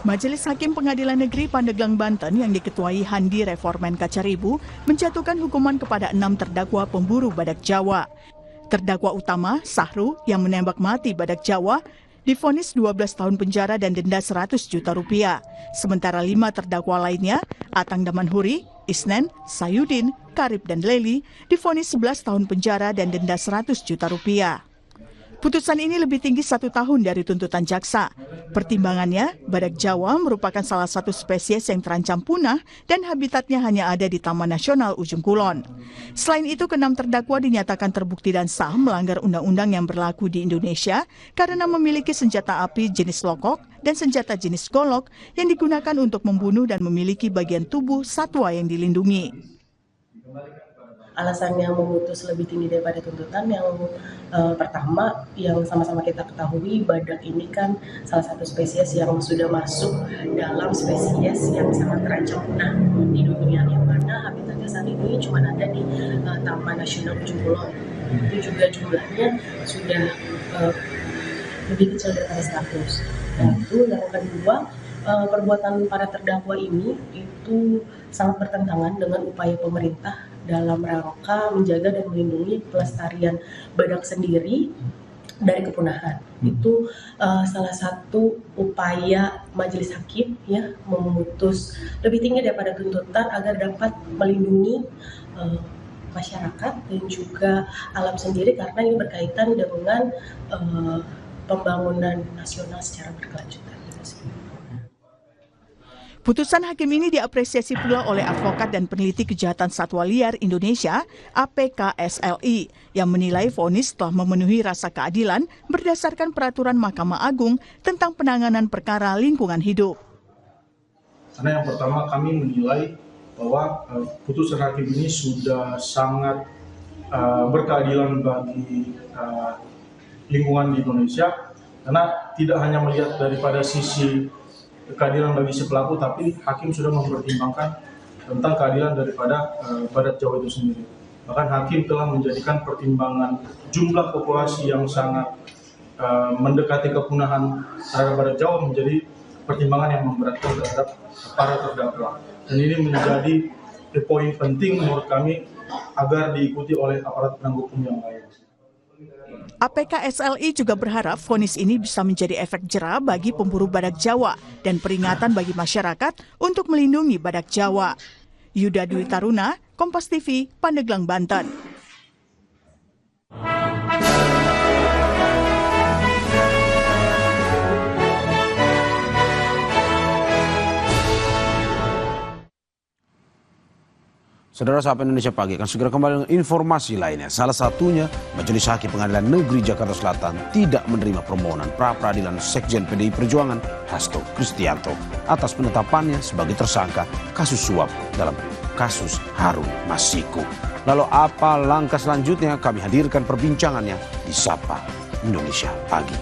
Majelis Hakim Pengadilan Negeri Pandeglang, Banten yang diketuai Handi Reformen Kacaribu menjatuhkan hukuman kepada 6 terdakwa pemburu badak Jawa. Terdakwa utama, Sahru, yang menembak mati badak Jawa, divonis 12 tahun penjara dan denda 100 juta rupiah. Sementara 5 terdakwa lainnya, Atang Damanhuri, Isnen, Sayudin, Karib, dan Leli, divonis 11 tahun penjara dan denda 100 juta rupiah. Putusan ini lebih tinggi 1 tahun dari tuntutan jaksa. Pertimbangannya, badak Jawa merupakan salah satu spesies yang terancam punah dan habitatnya hanya ada di Taman Nasional Ujung Kulon. Selain itu, ke-6 terdakwa dinyatakan terbukti dan sah melanggar undang-undang yang berlaku di Indonesia karena memiliki senjata api jenis lokok dan senjata jenis golok yang digunakan untuk membunuh dan memiliki bagian tubuh satwa yang dilindungi. Alasan yang memutus lebih tinggi daripada tuntutan yang pertama, yang sama-sama kita ketahui, badak ini kan salah satu spesies yang sudah masuk dalam spesies yang sangat terancam punah di dunia, yang mana habitatnya saat ini cuma ada di Taman Nasional Ujung Kulon. Itu juga jumlahnya sudah lebih kecil daripada 100. Dan itu yang kedua, perbuatan para terdakwa ini itu sangat bertentangan dengan upaya pemerintah dalam rangka menjaga dan melindungi pelestarian badak sendiri dari kepunahan. Itu salah satu upaya majelis hakim ya memutus lebih tinggi daripada tuntutan agar dapat melindungi masyarakat dan juga alam sendiri, karena ini berkaitan dengan pembangunan nasional secara berkelanjutan. Putusan hakim ini diapresiasi pula oleh advokat dan peneliti kejahatan satwa liar Indonesia (APKSLI) yang menilai vonis telah memenuhi rasa keadilan berdasarkan peraturan Mahkamah Agung tentang penanganan perkara lingkungan hidup. Karena yang pertama, kami menilai bahwa putusan hakim ini sudah sangat berkeadilan bagi lingkungan di Indonesia, karena tidak hanya melihat daripada sisi keadilan bagi si pelaku, tapi hakim sudah mempertimbangkan tentang keadilan daripada badak Jawa itu sendiri. Bahkan hakim telah menjadikan pertimbangan jumlah populasi yang sangat mendekati kepunahan terhadap badak Jawa menjadi pertimbangan yang memberatkan terhadap para terdakwa. Dan ini menjadi poin penting menurut kami agar diikuti oleh aparat penegak hukum yang lain. APKSLI juga berharap vonis ini bisa menjadi efek jera bagi pemburu badak Jawa dan peringatan bagi masyarakat untuk melindungi badak Jawa. Yuda Dwi Taruna, Kompas TV, Pandeglang, Banten. Saudara Sapa Indonesia Pagi akan segera kembali dengan informasi lainnya. Salah satunya, Majelis Hakim Pengadilan Negeri Jakarta Selatan tidak menerima permohonan pra-peradilan Sekjen PDI Perjuangan Hasto Kristianto atas penetapannya sebagai tersangka kasus suap dalam kasus Harun Masiku. Lalu apa langkah selanjutnya? Kami hadirkan perbincangannya di Sapa Indonesia Pagi.